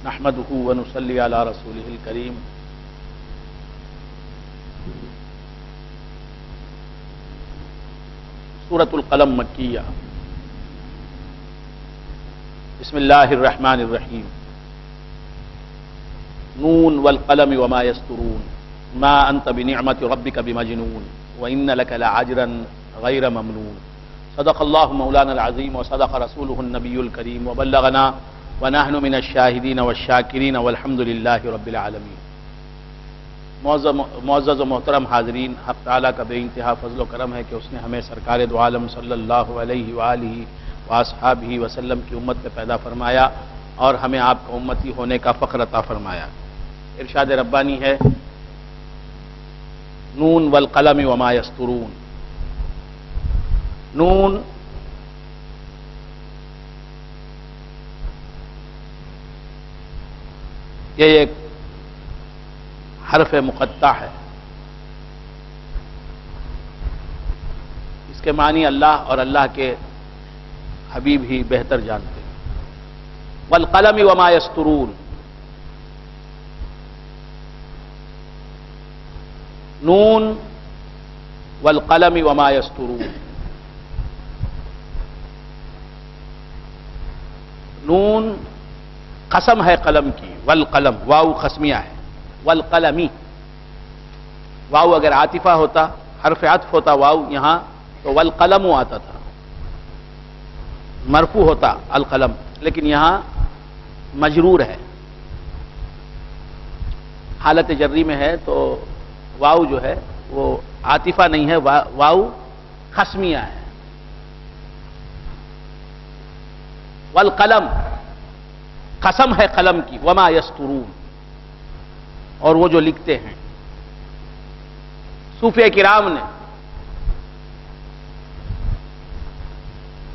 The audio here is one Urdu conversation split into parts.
نحمده ونصلي على رسوله الكريم سورة القلم مکیہ بسم اللہ الرحمن الرحیم نون والقلم وما يسطرون ما انت بنعمت ربك بمجنون وان لك لعجرا غير ممنون صدق الله مولانا العظيم وصدق رسوله النبي الكريم وبلغنا ونحن من الشاهدين والشاكرين والحمد لله رب العالمين۔ معزز و محترم حاضرین، حق تعالیٰ کا بے انتہا فضل و کرم ہے کہ اس نے ہمیں سرکار دو عالم صلی اللہ علیہ وآلہ وآصحابہ وسلم کی امت میں پیدا فرمایا اور ہمیں آپ کا امتی ہونے کا فخر عطا فرمایا۔ ارشاد ربانی ہے نون والقلم وما یسطرون۔ نون یہ ایک حرف مقطع ہے، اس کے معنی اللہ اور اللہ کے حبیب ہی بہتر جانتے ہیں۔ والقلم وما یسطرون، نون والقلم وما یسطرون۔ نون قسم ہے قلم کی، والقلم واو قسمیہ ہے، والقلمی واو اگر عاطفہ ہوتا، حرف عطف ہوتا واو یہاں تو والقلم آتا تھا، مرفوع ہوتا القلم، لیکن یہاں مجرور ہے، حالت جری میں ہے تو واو جو ہے وہ عاطفہ نہیں ہے، واو قسمیہ ہے۔ والقلم قسم ہے قلم کی، وما یسطرون اور وہ جو لکھتے ہیں۔ صوفیہ کرام نے،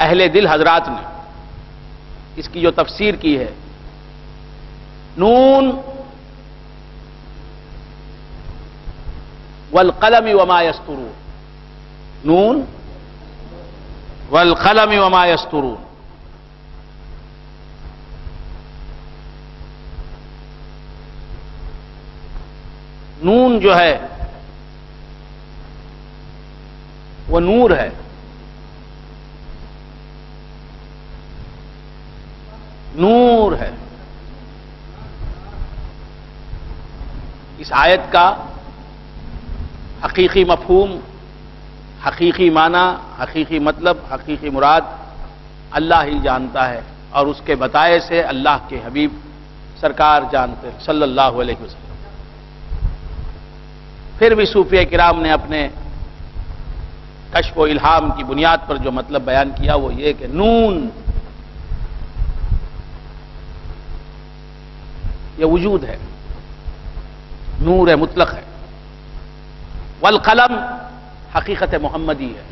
اہل دل حضرات نے اس کی جو تفسیر کی ہے، نون والقلم وما یسطرون، نون والقلم وما یسطرون۔ نون جو ہے وہ نور ہے، نور ہے۔ اس آیت کا حقیقی مفہوم، حقیقی معنی، حقیقی مطلب، حقیقی مراد اللہ ہی جانتا ہے، اور اس کے بتائے سے اللہ کے حبیب سرکار جانتے ہیں صلی اللہ علیہ وسلم۔ پھر بھی صوفیہ کرام نے اپنے کشف و الہام کی بنیاد پر جو مطلب بیان کیا وہ یہ کہ نون یہ وجود ہے، نور ہے، مطلق ہے۔ والقلم حقیقت محمدی ہے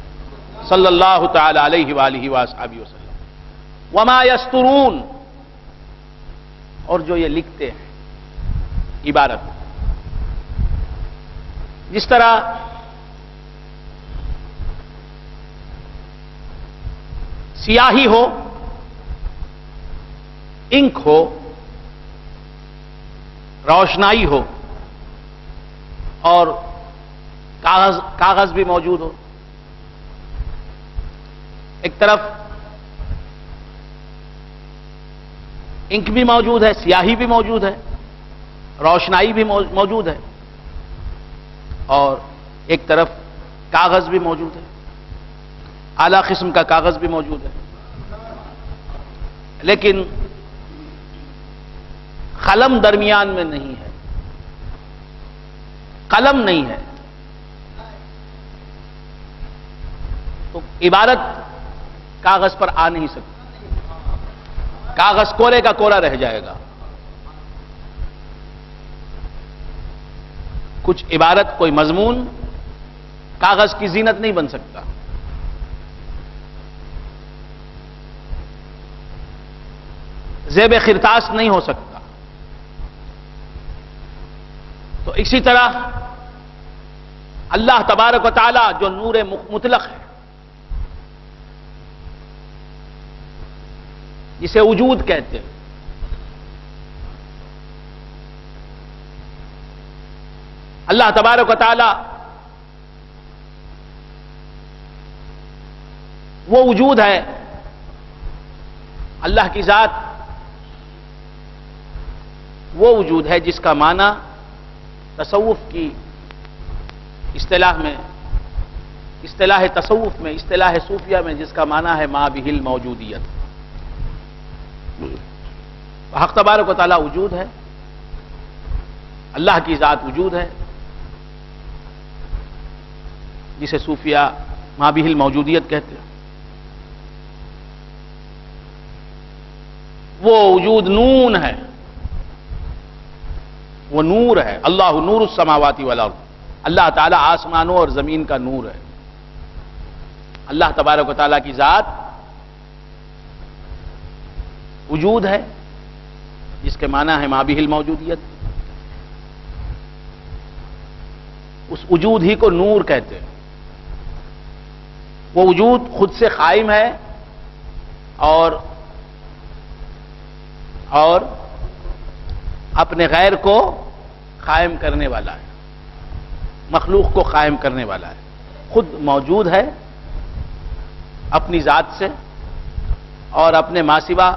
صلی اللہ تعالی علیہ وآلہ وآصحابہ وسلم۔ وما یسطرون اور جو یہ لکھتے ہیں، عبارت جس طرح سیاہی ہو، انک ہو، روشنائی ہو، اور کاغذ بھی موجود ہو، ایک طرف انک بھی موجود ہے، سیاہی بھی موجود ہے، روشنائی بھی موجود ہے، اور ایک طرف کاغذ بھی موجود ہے، اعلیٰ قسم کا کاغذ بھی موجود ہے، لیکن قلم درمیان میں نہیں ہے، قلم نہیں ہے، تو عبارت کاغذ پر آ نہیں سکتی، کاغذ کورے کا کورا رہ جائے گا۔ کچھ عبارت، کوئی مضمون کاغذ کی زینت نہیں بن سکتا، زیب خرطاس نہیں ہو سکتا۔ تو اسی طرح اللہ تبارک و تعالی جو نور مطلق ہے، جسے وجود کہتے ہیں، اللہ تبارک و تعالی وہ وجود ہے، اللہ کی ذات وہ وجود ہے جس کا معنی تصوف کی اصطلاح میں، اصطلاح تصوف میں، اصطلاح صوفیہ میں جس کا معنی ہے ما بہ الموجودیت۔ حق تبارک و تعالی وجود ہے، اللہ کی ذات وجود ہے، جسے صوفیہ ما بہ الموجودیت کہتے ہیں۔ وہ وجود نون ہے، وہ نور ہے، اللہ نور السماوات والارض، اللہ تعالی آسمانوں اور زمین کا نور ہے۔ اللہ تبارک و تعالیٰ کی ذات وجود ہے، جس کے معنی ہے ما بہ الموجودیت۔ اس وجود ہی کو نور کہتے ہیں۔ وہ وجود خود سے قائم ہے اور اپنے غیر کو قائم کرنے والا ہے، مخلوق کو قائم کرنے والا ہے، خود موجود ہے اپنی ذات سے اور اپنے ما سوا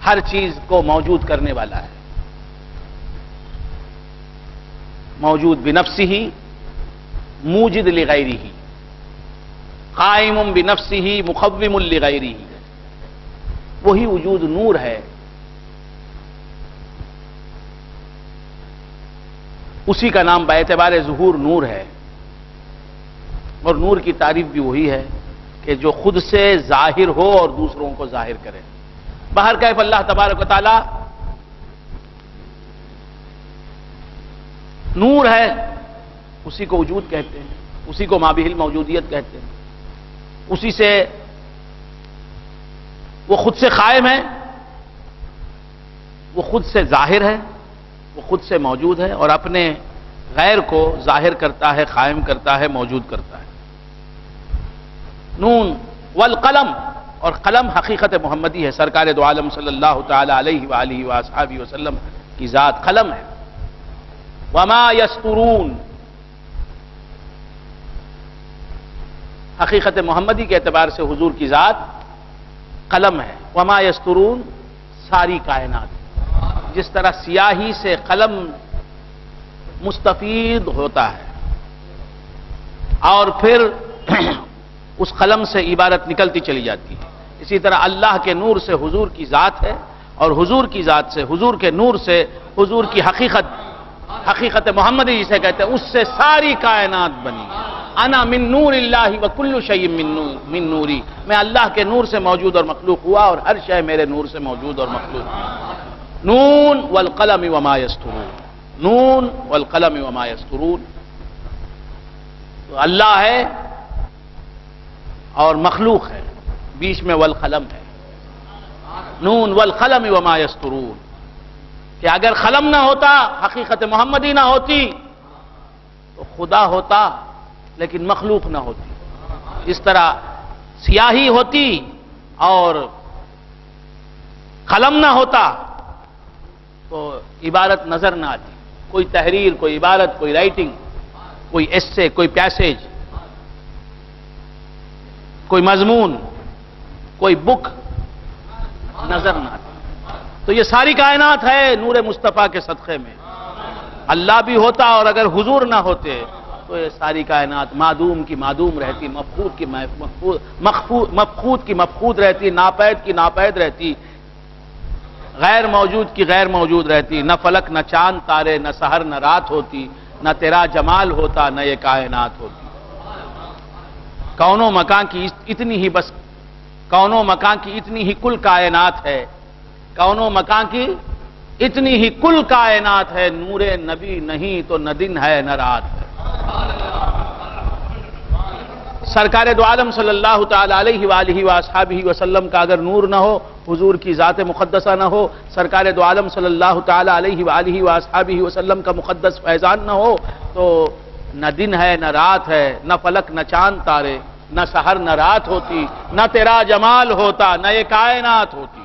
ہر چیز کو موجود کرنے والا ہے، موجود بنفسہ موجد لغیرہ، قائم بنفسہ مقوم لغیرہ۔ وہی وجود نور ہے، اسی کا نام باعتبار ظہور نور ہے، اور نور کی تعریف بھی وہی ہے کہ جو خود سے ظاہر ہو اور دوسروں کو ظاہر کرے۔ باہر کیف اللہ تبارک و تعالی نور ہے، اسی کو وجود کہتے ہیں، اسی کو ما بہ الموجودیت کہتے ہیں، اسی سے وہ خود سے قائم ہے، وہ خود سے ظاہر ہے، وہ خود سے موجود ہے اور اپنے غیر کو ظاہر کرتا ہے، قائم کرتا ہے، موجود کرتا ہے۔ نون والقلم، اور قلم حقیقت محمدی ہے، سرکار دو عالم صلی اللہ تعالی علیہ وآلہ وآصحابہ وسلم کی ذات قلم ہے۔ وما یسطرون، حقیقت محمدی کے اعتبار سے حضور کی ذات قلم ہے۔ وما یسطرون، ساری کائنات، جس طرح سیاہی سے قلم مستفید ہوتا ہے اور پھر اس قلم سے عبارت نکلتی چلی جاتی ہے، اسی طرح اللہ کے نور سے حضور کی ذات ہے، اور حضور کی ذات سے، حضور کے نور سے حضور کی حقیقت محمدی جسے کہتے ہیں، اس سے ساری کائنات بنی۔ انا من نور اللہ وکل شیء من نوری، میں اللہ کے نور سے موجود اور مخلوق ہوا اور ہر شے میرے نور سے موجود اور مخلوق۔ نون والقلم وما یسطرون، نون والقلم وما یسطرون، تو اللہ ہے اور مخلوق ہے، بیچ میں والقلم ہے۔ نون والقلم وما یسطرون، کہ اگر قلم نہ ہوتا، حقیقت محمدی نہ ہوتی تو خدا ہوتا لیکن مخلوق نہ ہوتی۔ اس طرح سیاہی ہوتی اور قلم نہ ہوتا تو عبارت نظر نہ آتی، کوئی تحریر، کوئی عبارت، کوئی رائٹنگ، کوئی ایسے، کوئی پیسیج، کوئی مضمون، کوئی بک نظر نہ آتی۔ تو یہ ساری کائنات ہے نور مصطفیٰ کے صدقے میں۔ اللہ بھی ہوتا اور اگر حضور نہ ہوتے تو یہ ساری کائنات معدوم کی معدوم رہتی، مفقود کی مفقود رہتی، ناپید کی ناپید رہتی، غیر موجود کی غیر موجود رہتی، نہ فلک نہ چاند تارے، نہ سحر نہ رات ہوتی، نہ تیرا جمال ہوتا، نہ یہ کائنات ہوتی۔ کونوں مکان کی اتنی ہی بس، کونوں مکان کی اتنی ہی کل کائنات ہے، کونوں مکان کی اتنی ہی کل کائنات ہے، نور نبی نہیں تو نہ دن ہے نہ رات ہے۔ سرکار دو عالم صلی اللہ تعالی علیہ وآلہ وآصحابہ وسلم کا اگر نور نہ ہو، حضور کی ذات مقدسہ نہ ہو، سرکار دو عالم صلی اللہ تعالی علیہ وآلہ وآصحابہ وسلم کا مقدس فیضان نہ ہو تو نہ دن ہے نہ رات ہے، نہ فلک نہ چاند تارے، نہ سحر نہ رات ہوتی، نہ تیرا جمال ہوتا، نہ یہ کائنات ہوتی۔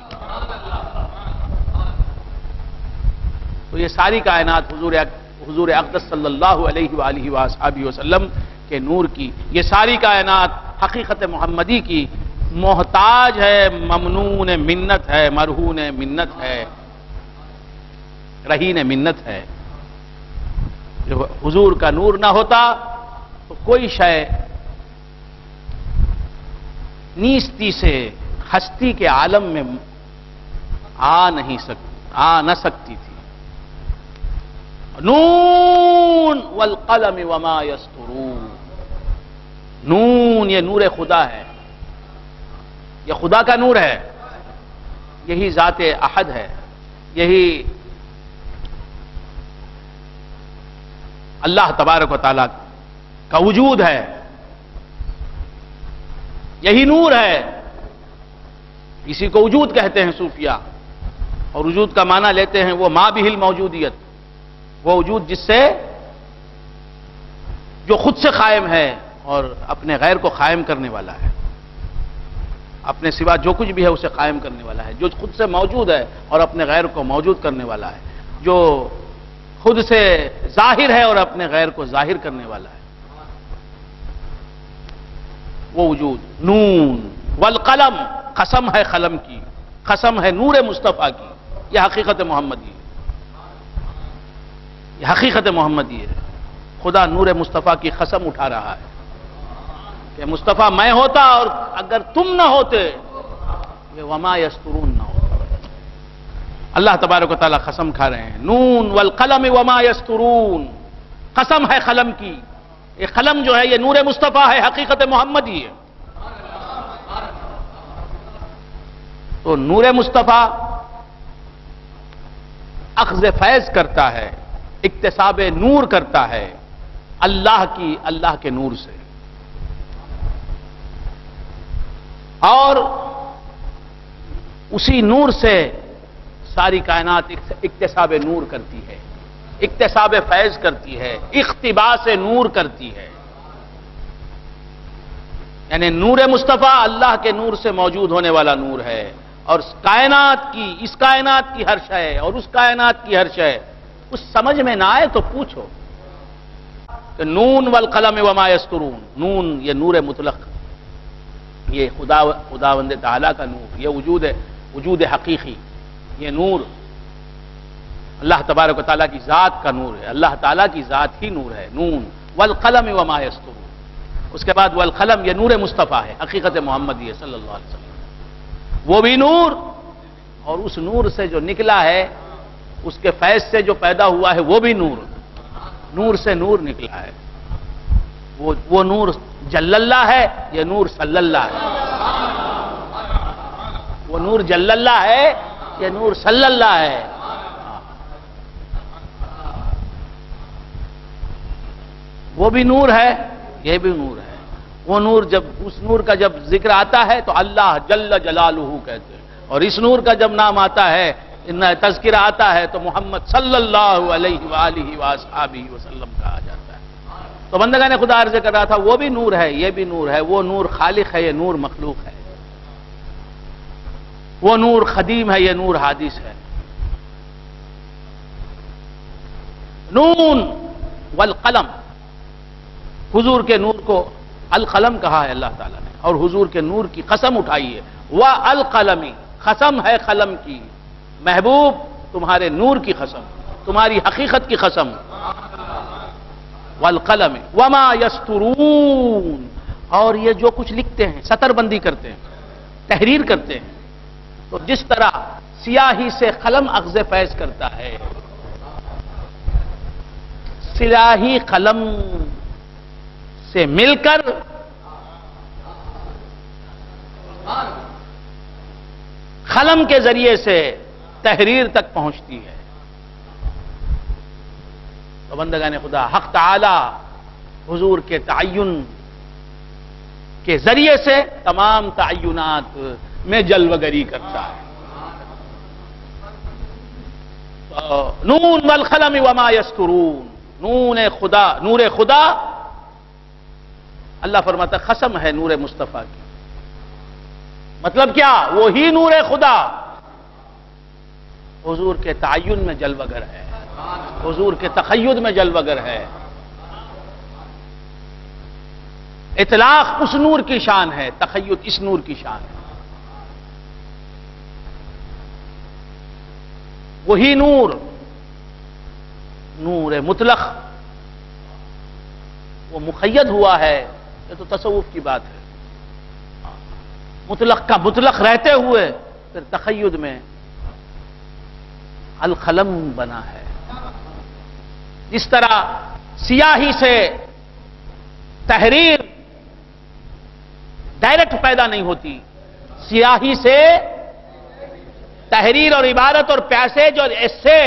تو یہ ساری کائنات حضور اقدس صلی اللہ علیہ وآلہ وآلہ وسلم کے نور کی، یہ ساری کائنات حقیقت محمدی کی محتاج ہے، ممنون منت ہے، مرہون منت ہے، رہین منت ہے۔ جو حضور کا نور نہ ہوتا تو کوئی شے نیستی سے ہستی کے عالم میں آ نہ سکتی تھی۔ نون والقلم وما یسطرون، نون یہ نور خدا ہے، یہ خدا کا نور ہے، یہی ذات احد ہے، یہی اللہ تبارک و تعالیٰ کا وجود ہے، یہی نور ہے۔ اسی کو وجود کہتے ہیں صوفیہ، اور وجود کا معنی لیتے ہیں وہ ما بہ الموجودیت، وہ وجود جس سے جو خود سے قائم ہے اور اپنے غیر کو قائم کرنے والا ہے، اپنے سوا جو کچھ بھی ہے اسے قائم کرنے والا ہے، جو خود سے موجود ہے اور اپنے غیر کو موجود کرنے والا ہے، جو خود سے ظاہر ہے اور اپنے غیر کو ظاہر کرنے والا ہے، وہ وجود۔ نون والقلم، قسم ہے قلم کی، قسم ہے نور مصطفیٰ کی، یہ حقیقت محمدی ہے، یہ حقیقت محمدی ہے۔ خدا نور مصطفیٰ کی قسم اٹھا رہا ہے کہ مصطفیٰ میں ہوتا اور اگر تم نہ ہوتے یہ وما یسترون نہ ہوتا۔ اللہ تبارک و تعالیٰ قسم کھا رہے ہیں، نون والقلم وما یسترون، قسم ہے قلم کی، یہ قلم جو ہے یہ نور مصطفیٰ ہے، حقیقت محمدی ہے۔ تو نور مصطفیٰ اخذ فیض کرتا ہے، اکتساب نور کرتا ہے اللہ کے نور سے، اور اسی نور سے ساری کائنات اکتساب نور کرتی ہے، اکتساب فیض کرتی ہے، اقتباس نور کرتی ہے۔ یعنی نور مصطفیٰ اللہ کے نور سے موجود ہونے والا نور ہے، اور اس کائنات کی ہر شے اور اس کائنات کی ہر شے اس سمجھ میں نہ آئے تو پوچھو کہ نون والقلم وما یسطرون، نون یہ نور مطلق، یہ خداوند تعالیٰ کا نور، یہ وجود حقیقی، یہ نور اللہ تبارک و تعالیٰ کی ذات کا نور ہے، اللہ تعالیٰ کی ذات ہی نور ہے۔ نون والقلم وما یسطرون، اس کے بعد والقلم یہ نور مصطفیٰ ہے، حقیقت محمدی ہے صلی اللہ علیہ وسلم، وہ بھی نور، اور اس نور سے جو نکلا ہے، اس کے فیض سے جو پیدا ہوا ہے وہ بھی نور، نور سے نور نکلا ہے، وہ نور جل اللہ ہے، یہ نور صلی اللہ ہے، وہ نور جل اللہ ہے، یہ نور صلی اللہ ہے۔ وہ بھی نور ہے، یہ بھی نور ہے۔ وہ نور اس نور کا جب ذکر آتا ہے تو اللہ جل جلالہ کہتے ہیں، اور اس نور کا جب نام آتا ہے، تذکرہ آتا ہے تو محمد صلی اللہ علیہ وآلہ وآلہ وسلم کہا جاتا ہے۔ تو بندگان خدا عرض کر رہا تھا وہ بھی نور ہے، یہ بھی نور ہے، وہ نور خالق ہے، یہ نور مخلوق ہے، وہ نور قدیم ہے، یہ نور حادث ہے۔ نون والقلم، حضور کے نور کو القلم کہا ہے اللہ تعالیٰ نے، اور حضور کے نور کی قسم اٹھائی ہے، والقلم، قسم ہے قلم کی، محبوب تمہارے نور کی قسم، تمہاری حقیقت کی قسم، والقلم وما یسطرون، اور یہ جو کچھ لکھتے ہیں، سطر بندی کرتے ہیں، تحریر کرتے ہیں، تو جس طرح سیاہی سے قلم اخذ فیض کرتا ہے، سیاہی قلم سے مل کر قلم کے ذریعے سے تحریر تک پہنچتی ہے۔ تو بندگان خدا، حق تعالی حضور کے تعین کے ذریعے سے تمام تعینات میں جلوگری کرتا ہے۔ نون والقلم وما یسطرون، نور خدا، اللہ فرماتا قسم ہے نور مصطفیٰ کی، مطلب کیا؟ وہی نور خدا حضور کے تعین میں جلوگر ہے، حضور کے تقید میں جلوگر ہے. اطلاق اس نور کی شان ہے، تقید اس نور کی شان ہے. وہی نور، نور مطلق، وہ مقید ہوا ہے. یہ تو تصوف کی بات ہے. مطلق کا مطلق رہتے ہوئے پھر تقید میں القلم بنا ہے. جس طرح سیاہی سے تحریر ڈائریکٹ پیدا نہیں ہوتی، سیاہی سے تحریر اور عبارت اور پیسج اور ایسے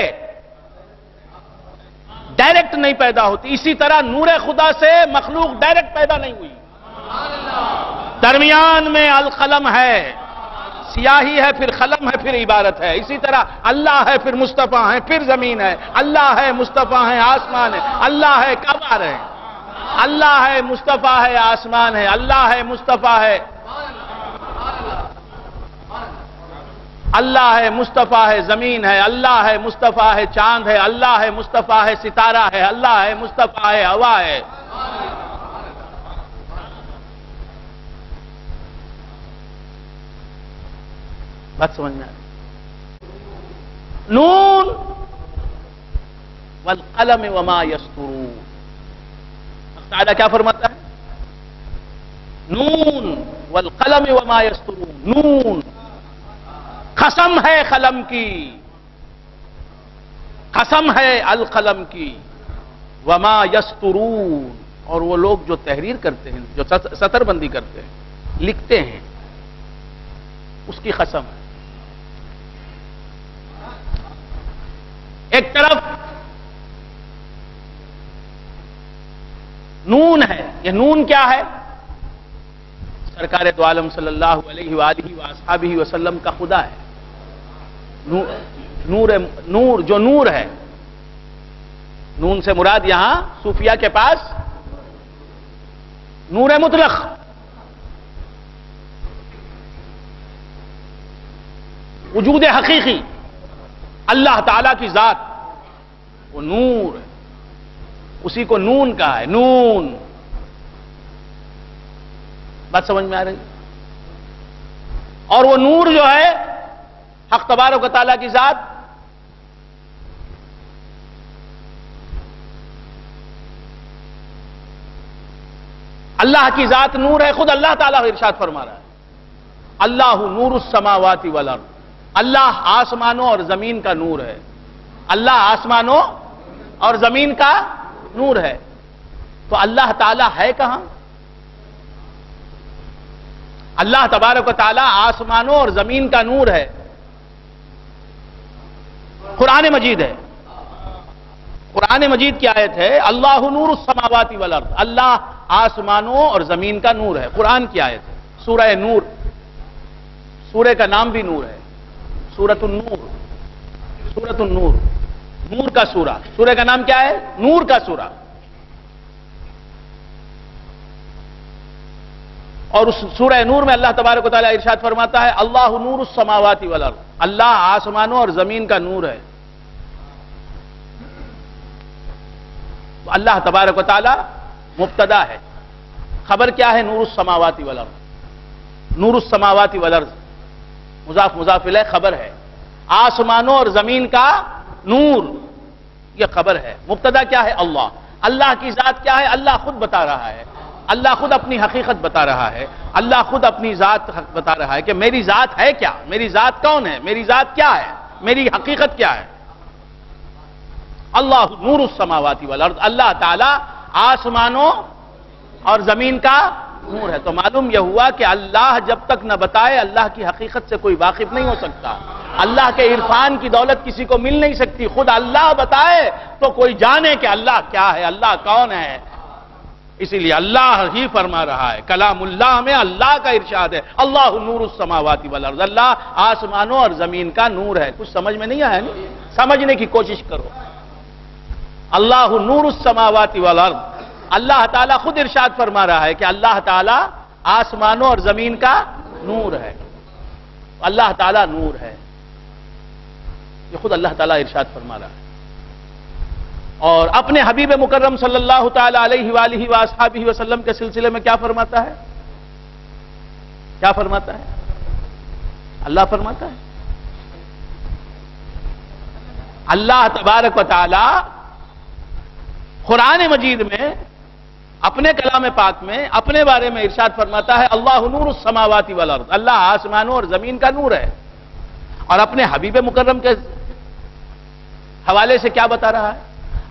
ڈائریکٹ نہیں پیدا ہوتی، اسی طرح نور خدا سے مخلوق ڈائریکٹ پیدا نہیں ہوئی. درمیان میں القلم ہے، سیاہی ہے، پھر قلم ہے، پھر عبارت ہے. اسی طرح اللہ ہے، پھر مصطفیٰ ہے، پھر زمین ہے. اللہ ہے، مصطفیٰ ہے، آسمان ہے. اللہ ہے، کعبہ ہے. اللہ ہے، مصطفیٰ ہے، آسمان ہے. اللہ ہے، مصطفیٰ ہے. اللہ ہے، مصطفیٰ ہے، زمین ہے. اللہ ہے، مصطفیٰ ہے، چاند ہے. اللہ ہے، مصطفیٰ ہے، ستارہ ہے. اللہ ہے، مصطفیٰ ہے، ہوا ہے. بات سمجھنا ہے. نون والقلم وما یسطرون. تعالیٰ کیا فرماتا ہے؟ نون والقلم وما یسطرون. نون قسم ہے قلم کی، قسم ہے القلم کی. وما یسطرون، اور وہ لوگ جو تحریر کرتے ہیں، جو سطر بندی کرتے ہیں، لکھتے ہیں، اس کی قسم ہے. ایک طرف نون ہے. یہ نون کیا ہے؟ سرکار دو عالم صلی اللہ علیہ وآلہ وآصحابہ وسلم کا خدا ہے. نور جو نور ہے، نون سے مراد یہاں صوفیہ کے پاس نور مطلق. وجود حقیقی اللہ تعالی کی ذات، وہ نور ہے. اسی کو نون کہا ہے. نون. بات سمجھ میں آ رہی؟ اور وہ نور جو ہے حق تبارک و تعالیٰ کی ذات، اللہ کی ذات نور ہے. خود اللہ تعالیٰ ارشاد فرما رہا ہے، اللہ نور السماوات والارض. اللہ آسمانوں اور زمین کا نور ہے. اللہ آسمانوں اور زمین کا نور ہے. تو اللہ تعالیٰ ہے کہاں؟ اللہ تبارک و تعالیٰ آسمانوں اور زمین کا نور ہے. قرآن مجید ہے. قرآن مجید کی آیت ہے، اللہ نور السماوات والارض. اللہ آسمانوں اور زمین کا نور ہے. قرآن کی آیت ہے. سورہ نور، سورہ کا نام بھی نور ہے. سورۃ النور. سورۃ النور، نور کا سورہ. سورہ کا نام کیا ہے؟ نور کا سورہ. اور اس سورہ نور میں اللہ تبارک و تعالیٰ ارشاد فرماتا ہے، اللہ نور السماوات والارض. اللہ آسمانوں اور زمین کا نور ہے. اللہ تبارک و تعالیٰ مبتدا ہے. خبر کیا ہے؟ نور السماوات والارض. نور السماوات والارض مضاف مضاف الیہ خبر ہے. آسمانوں اور زمین کا نور، یہ خبر ہے. مبتدا کیا ہے؟ اللہ. اللہ کی ذات کیا ہے؟ اللہ خود بتا رہا ہے. اللہ خود اپنی حقیقت بتا رہا ہے. اللہ خود اپنی ذات بتا رہا ہے کہ میری ذات ہے کیا، میری ذات کون ہے، میری ذات کیا ہے، میری حقیقت کیا ہے. اللہ نور السماوات والارض. اللہ تعالی آسمانوں اور زمین کا نور ہے. تو معلوم یہ ہوا کہ اللہ جب تک نہ بتائے اللہ کی حقیقت سے کوئی واقف نہیں ہو سکتا. اللہ کے عرفان کی دولت کسی کو مل نہیں سکتی. خود اللہ بتائے تو کوئی جانے کہ اللہ کیا ہے، اللہ کون ہے. اسی لیے اللہ ہی فرما رہا ہے. کلام اللہ میں اللہ کا ارشاد ہے، اللہ نور السماوات والارض. اللہ آسمانوں اور زمین کا نور ہے. کچھ سمجھ میں نہیں آیا نا؟ سمجھنے کی کوشش کرو. اللہ نور السماوات والارض. اللہ تعالیٰ خود ارشاد فرما رہا ہے کہ اللہ تعالیٰ آسمانوں اور زمین کا نور ہے. اللہ تعالیٰ نور ہے. یہ خود اللہ تعالیٰ ارشاد فرما رہا ہے. اور اپنے حبیب مکرم صلی اللہ تعالی علیہ وآلہ وآصحابہ وسلم کے سلسلے میں کیا فرماتا ہے؟ کیا فرماتا ہے؟ اللہ فرماتا ہے، اللہ تبارک و تعالی قرآن مجید میں اپنے کلام پاک میں اپنے بارے میں ارشاد فرماتا ہے اللہ نور السماوات والارض، اللہ آسمانوں اور زمین کا نور ہے، اور اپنے حبیب مکرم کے حوالے سے کیا بتا رہا ہے؟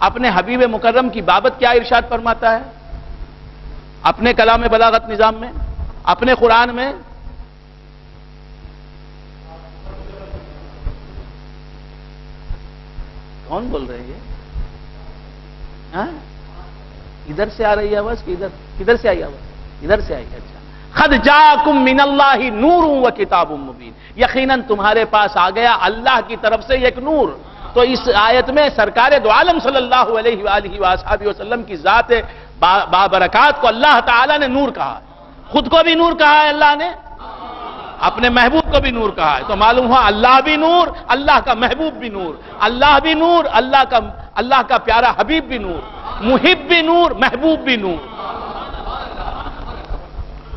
اپنے حبیب مکرم کی بابت کیا ارشاد فرماتا ہے اپنے کلام بلاغت نظام میں، اپنے قرآن میں؟ کون بول رہے ہیں؟ ہاں ادھر سے آ رہی ہے آواز کہ کدھر سے آئی آواز؟ ادھر سے آئی ہے۔ اچھا، قد جاءکم من اللہ نور و کتاب مبین، یقیناً تمہارے پاس آ گیا اللہ کی طرف سے ایک نور۔ تو اس آیت میں سرکار دو عالم صلی اللہ علیہ وآلہ وآصحابہ وسلم کی ذات بابرکات کو اللہ تعالی نے نور کہا ہے، خود کو بھی نور کہا ہے اللہ نے، اپنے محبوب کو بھی نور کہا ہے۔ تو معلوم ہوا اللہ بھی نور، اللہ کا محبوب بھی نور، اللہ بھی نور، اللہ کا پیارا حبیب بھی نور، محب بھی نور، محبوب بھی نور،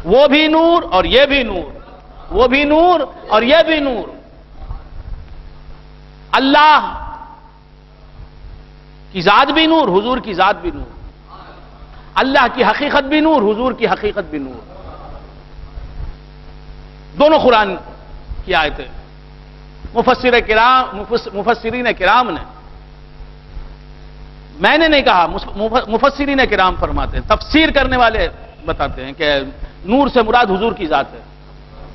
وہ بھی نور اور یہ بھی نور، وہ بھی نور اور یہ بھی نور۔ اللہ کی ذات بھی نور، حضور کی ذات بھی نور، اللہ کی حقیقت بھی نور، حضور کی حقیقت بھی نور، دونوں قرآن کی آیتیں۔ مفسرین کرام نے، میں نے نہیں کہا، مفسرین کرام فرماتے ہیں، تفسیر کرنے والے بتاتے ہیں کہ نور سے مراد حضور کی ذات ہے،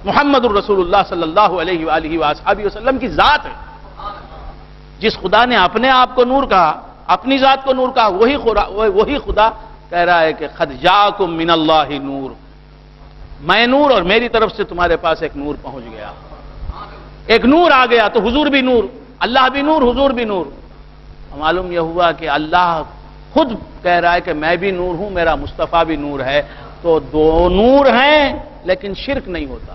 محمد الرسول اللہ صلی اللہ علیہ وآلہ وآصحابہ وسلم کی ذات ہے۔ جس خدا نے اپنے آپ کو نور کہا، اپنی ذات کو نور کہا، وہی خدا کہہ رہا ہے کہ قد جاءکم من اللہ نور، میں نور اور میری طرف سے تمہارے پاس ایک نور پہنچ گیا، ایک نور آ گیا۔ تو حضور بھی نور، اللہ بھی نور، حضور بھی نور۔ معلوم یہ ہوا کہ اللہ خود کہہ رہا ہے کہ میں بھی نور ہوں، میرا مصطفیٰ بھی نور ہے۔ تو دو نور ہیں لیکن شرک نہیں ہوتا،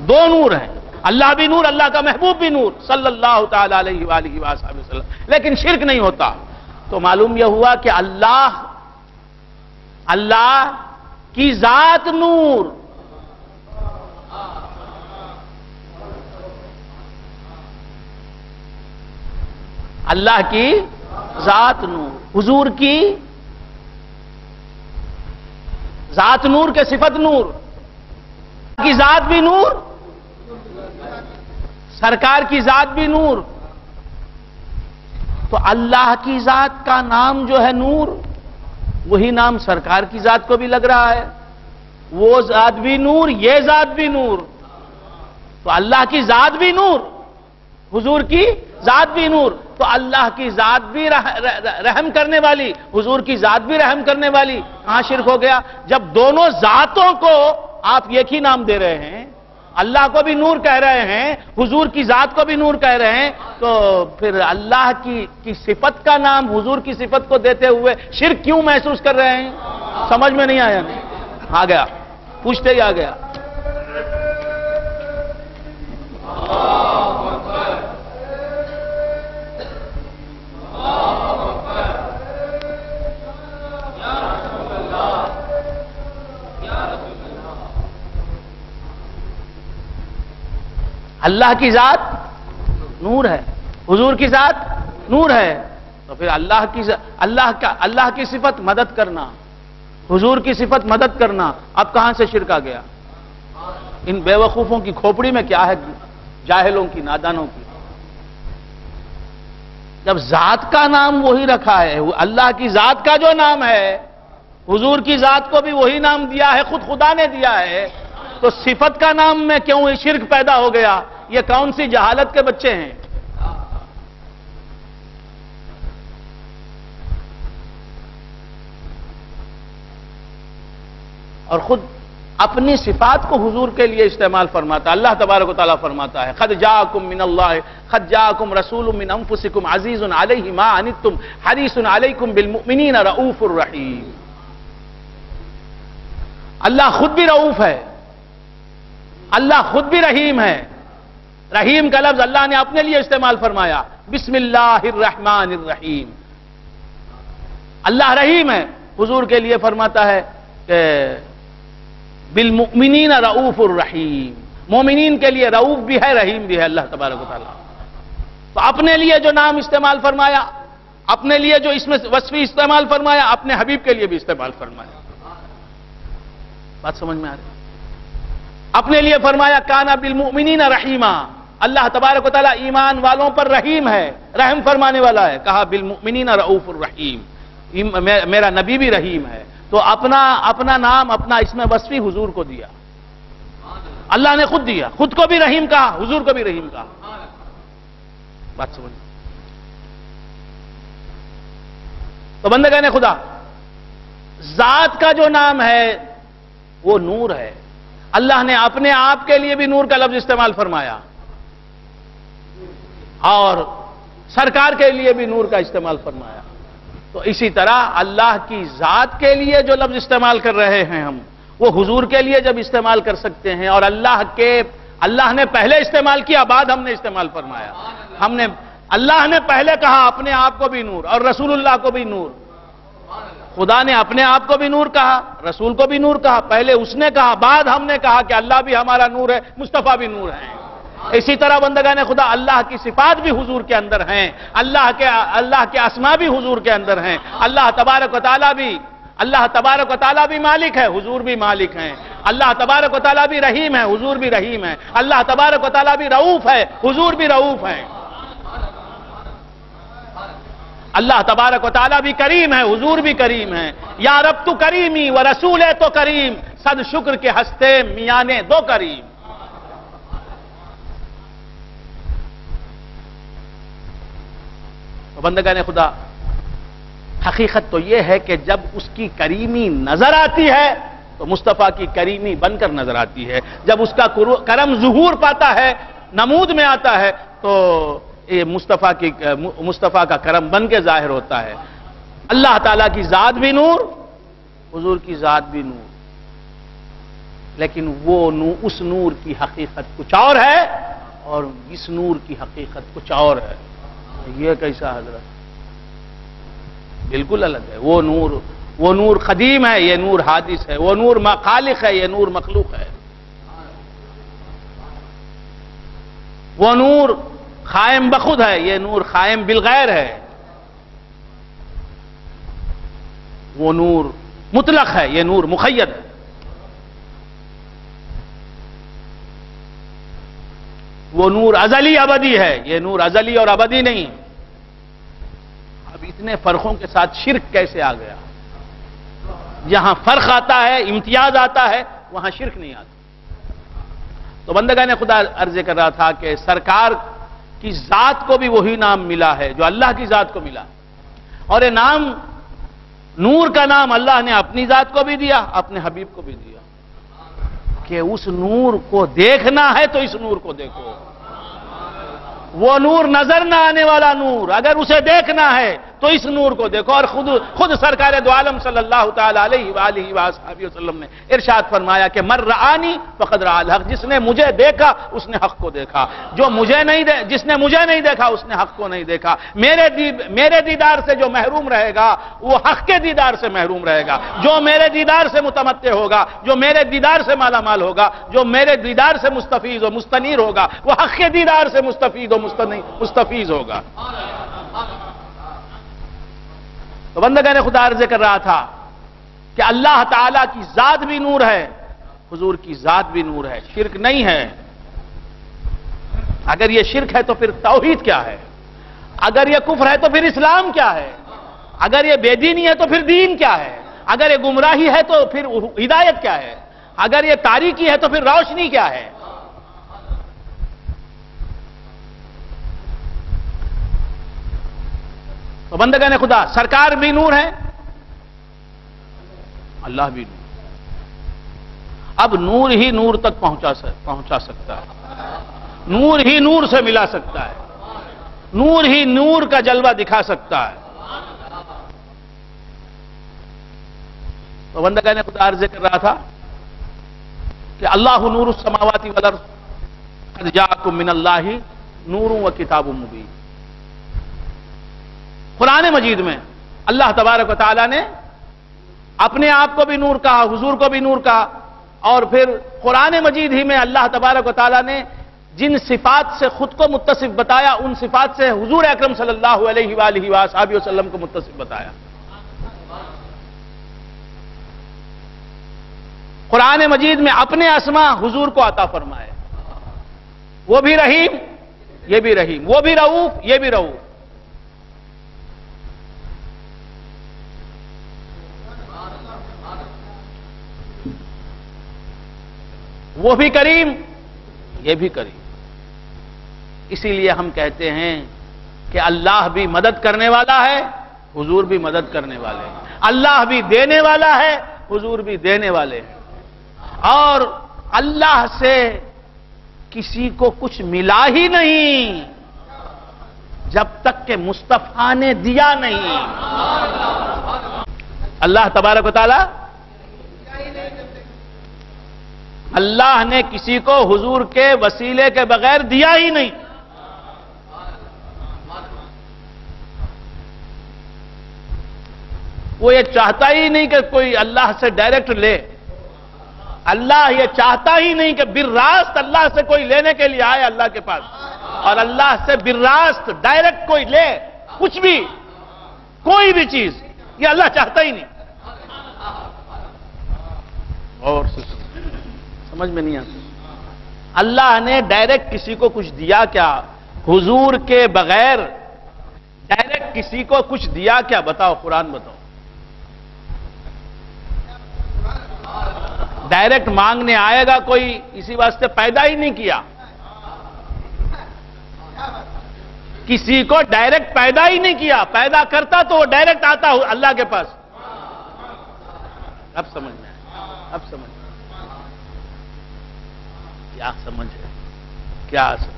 دو نور ہیں، اللہ بھی نور، اللہ کا محبوب بھی نور صلی اللہ تعالی علیہ وآلہ وآصحابہ وسلم، لیکن شرک نہیں ہوتا۔ تو معلوم یہ ہوا کہ اللہ کی ذات نور، اللہ کی ذات نور، حضور کی ذات نور کے صفت نور، کی ذات بھی نور، سرکار کی ذات بھی نور۔ تو اللہ کی ذات کا نام جو ہے نور، وہی نام سرکار کی ذات کو بھی لگ رہا ہے، وہ ذات بھی نور، یہ ذات بھی نور۔ تو اللہ کی ذات بھی نور، حضور کی ذات بھی نور۔ تو اللہ کی ذات بھی رحم کرنے والی، حضور کی ذات بھی رحم کرنے والی، کہاں شرک ہو گیا؟ جب دونوں ذاتوں کو آپ ایک ہی نام دے رہے ہیں، اللہ کو بھی نور کہہ رہے ہیں، حضور کی ذات کو بھی نور کہہ رہے ہیں، تو پھر اللہ کی صفت کا نام حضور کی صفت کو دیتے ہوئے شرک کیوں محسوس کر رہے ہیں؟ سمجھ میں نہیں آیا؟ آ گیا، پوچھتے ہی آ گیا۔ اللہ کی ذات نور ہے، حضور کی ذات نور ہے، تو پھر اللہ کی صفت مدد کرنا، حضور کی صفت مدد کرنا، اب کہاں سے شرک آ گیا؟ ان بے وقوفوں کی کھوپڑی میں کیا ہے؟ جاہلوں کی، نادانوں کی۔ جب ذات کا نام وہی رکھا ہے، اللہ کی ذات کا جو نام ہے، حضور کی ذات کو بھی وہی نام دیا ہے، خود خدا نے دیا ہے، تو صفت کا نام میں کیوں شرک پیدا ہو گیا؟ یہ کون سی جہالت کے بچے ہیں؟ اور خود اپنی صفات کو حضور کے لیے استعمال فرماتا ہے۔ اللہ تبارک و تعالیٰ فرماتا ہے قد جاءکم من اللہ، قد جاءکم رسول من انفسکم عزیز علیہ ما عنتم حریص علیکم بالمؤمنین رؤوف الرحیم۔ اللہ خود بھی رؤوف ہے، اللہ خود بھی رحیم ہے۔ رحیم کا لفظ اللہ نے اپنے لیے استعمال فرمایا، بسم اللہ الرحمن الرحیم. اللہ رحیم ہے. حضور کے لیے فرماتا ہے کہ بالمؤمنین رؤوف الرحیم. مومنین کے لیے رؤوف بھی ہے, رحیم بھی ہے اللہ تبارک و تعالیٰ. تو اپنے لیے جو نام استعمال فرمایا, اپنے لیے جو اس میں وصفی استعمال فرمایا, اپنے حبیب کے لیے بھی استعمال فرمایا. بات سمجھ میں آ رہی؟ اپنے لیے فرمایا کانا بالمؤمنین رحیما. اللہ تبارک و تعالیٰ ایمان والوں پر رحیم ہے, رحم فرمانے والا ہے. کہا بالمؤمنین رؤوف الرحیم, میرا نبی بھی رحیم ہے. تو اپنا نام, اپنا اس میں وصفی حضور کو دیا, اللہ نے خود دیا. خود کو بھی رحیم کہا, حضور کو بھی رحیم کہا. بات سمجھ. تو بندگان خدا, ذات کا جو نام ہے وہ نور ہے. اللہ نے اپنے آپ کے لیے بھی نور کا لفظ استعمال فرمایا, اور سرکار کے لیے بھی نور کا استعمال فرمایا. تو اسی طرح اللہ کی ذات کے لیے جو لفظ استعمال کر رہے ہیں ہم, وہ حضور کے لیے جب استعمال کر سکتے ہیں, اور اللہ نے پہلے استعمال کیا, بعد ہم نے استعمال فرمایا. اللہ نے پہلے کہا اپنے آپ کو بھی نور, اور رسول اللہ کو بھی نور. خدا نے اپنے آپ کو بھی نور کہا, رسول کو بھی نور کہا. پہلے اس نے کہا, بعد ہم نے کہا کہ اللہ بھی ہمارا نور ہے, مصطفیٰ بھی نور ہے. اسی طرح بندگان خدا, اللہ کی صفات بھی حضور کے اندر ہیں, اللہ کے اسماء بھی حضور کے اندر ہیں. اللہ تبارک و تعالیٰ بھی مالک ہے, حضور بھی مالک ہیں. اللہ تبارک و تعالیٰ بھی رحیم ہے, حضور بھی رحیم ہے. اللہ تبارک و تعالیٰ بھی رؤوف ہے, حضور بھی رؤوف ہے. اللہ تبارک و تعالیٰ بھی کریم ہے, حضور بھی کریم ہے. یا رب تو کریمی و رسول ہے تو کریم, صد شکر کے ہستے میاں نے دو کریم. بندگان خدا, حقیقت تو یہ ہے کہ جب اس کی کریمی نظر آتی ہے تو مصطفیٰ کی کریمی بن کر نظر آتی ہے. جب اس کا کرم ظہور پاتا ہے, نمود میں آتا ہے, تو یہ مصطفیٰ کا کرم بن کے ظاہر ہوتا ہے. اللہ تعالیٰ کی ذات بھی نور, حضور کی ذات بھی نور. لیکن اس نور کی حقیقت کچھ اور ہے, اور اس نور کی حقیقت کچھ اور ہے. یہ کیسا حضرت؟ بالکل الگ ہے. وہ نور قدیم ہے, یہ نور حادث ہے. وہ نور خالق ہے, یہ نور مخلوق ہے. وہ نور قائم بخود ہے, یہ نور قائم بالغیر ہے. وہ نور مطلق ہے, یہ نور مقید ہے. وہ نور ازلی ابدی ہے, یہ نور ازلی اور ابدی نہیں. اب اتنے فرقوں کے ساتھ شرک کیسے آ گیا؟ جہاں فرق آتا ہے, امتیاز آتا ہے, وہاں شرک نہیں آتا. تو بندگان خدا عرض کر رہا تھا کہ سرکار کی ذات کو بھی وہی نام ملا ہے جو اللہ کی ذات کو ملا. اور یہ نام, نور کا نام اللہ نے اپنی ذات کو بھی دیا, اپنے حبیب کو بھی دیا. کہ اس نور کو دیکھنا ہے تو اس نور کو دیکھو. وہ نور نظر نہ آنے والا نور, اگر اسے دیکھنا ہے تو اس نور کو دیکھو. اور خود سرکار دو عالم صلی اللہ تعالی علیہ وآلہ وسلم نے ارشاد فرمایا کہ من رآنی فقد رأى الحق. جس نے مجھے دیکھا اس نے حق کو دیکھا. جس نے مجھے نہیں دیکھا اس نے حق کو نہیں دیکھا. میرے دیدار سے جو محروم رہے گا وہ حق کے دیدار سے محروم رہے گا. جو میرے دیدار سے متمتع ہوگا, جو میرے دیدار سے مالا مال ہوگا, جو میرے دیدار سے مستفیض و مستنیر ہوگا, وہ حق کے دیدار سے مستفید و مستفیض ہوگا. تو بندگان خدا عرض کر رہا تھا کہ اللہ تعالیٰ کی ذات بھی نور ہے, حضور کی ذات بھی نور ہے. شرک نہیں ہے. اگر یہ شرک ہے تو پھر توحید کیا ہے؟ اگر یہ کفر ہے تو پھر اسلام کیا ہے؟ اگر یہ بے دینی ہے تو پھر دین کیا ہے؟ اگر یہ گمراہی ہے تو پھر ہدایت کیا ہے؟ اگر یہ تاریکی ہے تو پھر روشنی کیا ہے؟ تو بندگان خدا, سرکار بھی نور ہے, اللہ بھی نور. اب نور ہی نور تک پہنچا سکتا ہے, نور ہی نور سے ملا سکتا ہے, نور ہی نور کا جلوہ دکھا سکتا ہے. تو بندگان خدا عرض کر رہا تھا کہ اللہ نور السماوات والارض قد جاءکم من اللہ نور و کتاب مبین. قرآن مجید میں اللہ تبارک و تعالیٰ نے اپنے آپ کو بھی نور کہا، حضور کو بھی نور کہا، اور پھر قرآن مجید ہی میں اللہ تبارک و تعالیٰ نے جن صفات سے خود کو متصف بتایا، ان صفات سے حضور اکرم صلی اللہ علیہ وآلہ وآلہ وسلم کو متصف بتایا۔ قرآن مجید میں اپنے اسماء حضور کو عطا فرمائے، وہ بھی رحیم یہ بھی رحیم، وہ بھی رؤوف یہ بھی رؤوف، وہ بھی کریم یہ بھی کریم۔ اسی لیے ہم کہتے ہیں کہ اللہ بھی مدد کرنے والا ہے، حضور بھی مدد کرنے والے ہیں، اللہ بھی دینے والا ہے، حضور بھی دینے والے ہیں، اور اللہ سے کسی کو کچھ ملا ہی نہیں جب تک کہ مصطفیٰ نے دیا نہیں۔ اللہ تبارک و تعالی، اللہ نے کسی کو حضور کے وسیلے کے بغیر دیا ہی نہیں۔ وہ یہ چاہتا ہی نہیں کہ کوئی اللہ سے ڈائریکٹ لے، اللہ یہ چاہتا ہی نہیں کہ بالراست اللہ سے کوئی لینے کے لیے آئے اللہ کے پاس، اور اللہ سے بالراست ڈائریکٹ کوئی لے کچھ بھی، کوئی بھی چیز، یہ اللہ چاہتا ہی نہیں۔ اور سمجھ میں نہیں آتا، اللہ نے ڈائریکٹ کسی کو کچھ دیا کیا؟ حضور کے بغیر ڈائریکٹ کسی کو کچھ دیا کیا؟ بتاؤ، قرآن بتاؤ۔ ڈائریکٹ مانگنے آئے گا کوئی، اسی واسطے پیدا ہی نہیں کیا۔ کسی کو ڈائریکٹ پیدا ہی نہیں کیا، پیدا کرتا تو وہ ڈائریکٹ آتا اللہ کے پاس۔ اب سمجھ میں آیا، اب سمجھ میں آیا۔ کیا سمجھ ہے؟ کیا سمجھ؟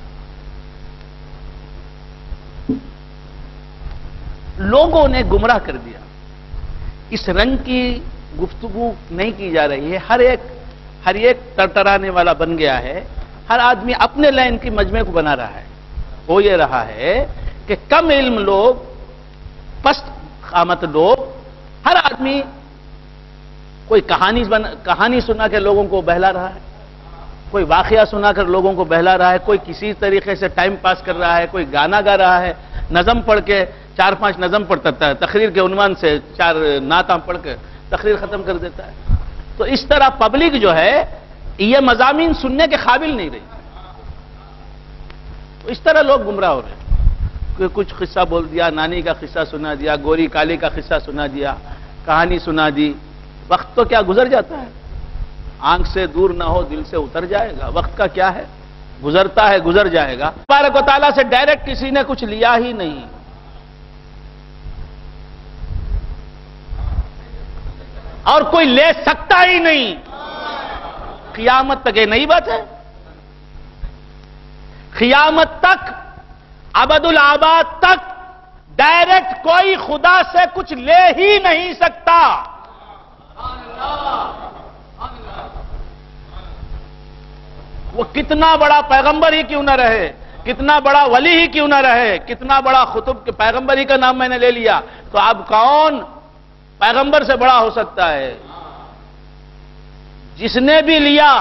لوگوں نے گمراہ کر دیا، اس رنگ کی گفتگو نہیں کی جا رہی ہے، ہر ایک ترترانے والا بن گیا ہے، ہر آدمی اپنے لائن کی مجمع کو بنا رہا ہے۔ ہو یہ رہا ہے کہ کم علم لوگ، پست قامت لوگ، ہر آدمی کوئی کہانی سنا کے لوگوں کو بہلا رہا ہے، کوئی واقعہ سنا کر لوگوں کو بہلا رہا ہے، کوئی کسی طریقے سے ٹائم پاس کر رہا ہے، کوئی گانا گا رہا ہے، نظم پڑھ کے 4-5 نظم پڑھتا ہے، تقریر کے عنوان سے 4 نعتیں پڑھ کے تقریر ختم کر دیتا ہے۔ تو اس طرح پبلک جو ہے یہ مضامین سننے کے قابل نہیں رہی، تو اس طرح لوگ گمراہ ہو رہے ہیں۔ کوئی کچھ قصہ بول دیا، نانی کا قصہ سنا دیا، گوری کالی کا قصہ سنا دیا، کہانی سنا دی، وقت تو کیا گزر جاتا ہے، آنکھ سے دور نہ ہو دل سے اتر جائے گا، وقت کا کیا ہے، گزرتا ہے گزر جائے گا۔ تبارک و تعالیٰ سے ڈائریکٹ کسی نے کچھ لیا ہی نہیں، اور کوئی لے سکتا ہی نہیں قیامت تک۔ یہ نئی بات ہے، قیامت تک، ابد الآباد تک ڈائریکٹ کوئی خدا سے کچھ لے ہی نہیں سکتا۔ وہ کتنا بڑا پیغمبر ہی کیوں نہ رہے، کتنا بڑا ولی ہی کیوں نہ رہے، کتنا بڑا خطب کے پیغمبر ہی کا نام میں نے لے لیا، تو اب کون پیغمبر سے بڑا ہو سکتا ہے؟ جس نے بھی لیا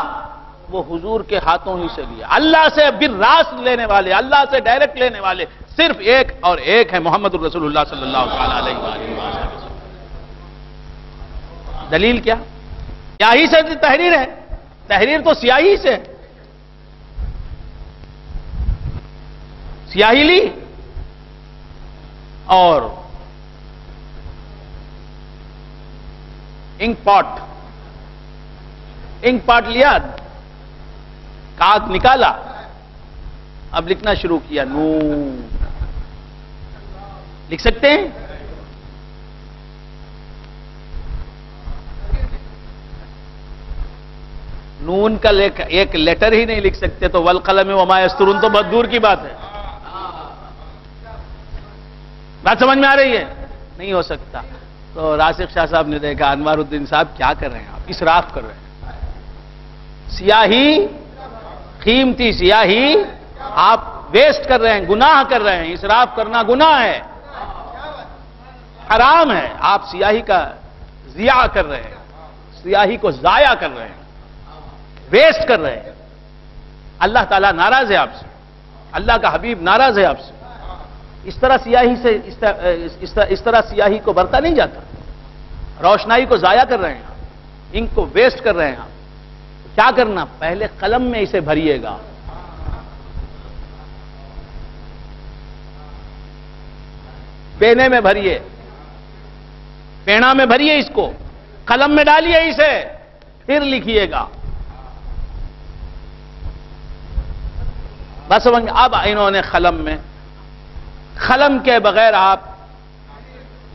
وہ حضور کے ہاتھوں ہی سے لیا۔ اللہ سے بالراست لینے والے، اللہ سے ڈائریکٹ لینے والے صرف ایک اور ایک ہے، محمد الرسول اللہ صلی اللہ علیہ وسلم۔ دلیل کیا؟ سیاہی سے تحریر ہے، تحریر تو سیاہی سے، سیاہی لی اور انک پاٹ لیا، کاغذ نکالا، اب لکھنا شروع کیا، نون لکھ سکتے ہیں؟ نون کا ایک لیٹر ہی نہیں لکھ سکتے تو والقلم وما یسطرون تو بہت دور کی بات ہے۔ بات سمجھ میں آ رہی ہے؟ نہیں ہو سکتا۔ تو راسخ شاہ صاحب نے دیکھا، انوار الدین صاحب کیا کر رہے ہیں آپ؟ اسراف کر رہے ہیں، سیاہی، قیمتی سیاہی آپ ویسٹ کر رہے ہیں، گناہ کر رہے ہیں، اسراف کرنا گناہ ہے۔ حرام ہے. آپ سیاہی کا ضیاع کر رہے ہیں, سیاہی کو ضائع کر رہے ہیں, ویسٹ کر رہے ہیں. اللہ تعالیٰ ناراض ہے آپ سے, اللہ کا حبیب ناراض ہے آپ سے. اس طرح سیاہی سے اس طرح سیاہی کو برتا نہیں جاتا. روشنائی کو ضائع کر رہے ہیں آپ, انک کو ویسٹ کر رہے ہیں آپ. کیا کرنا؟ پہلے قلم میں اسے بھریے گا. پینے میں بھریے, پینا میں بھریے اس کو, قلم میں ڈالیے اسے, پھر لکھیے گا. بس اب انہوں نے قلم کے بغیر آپ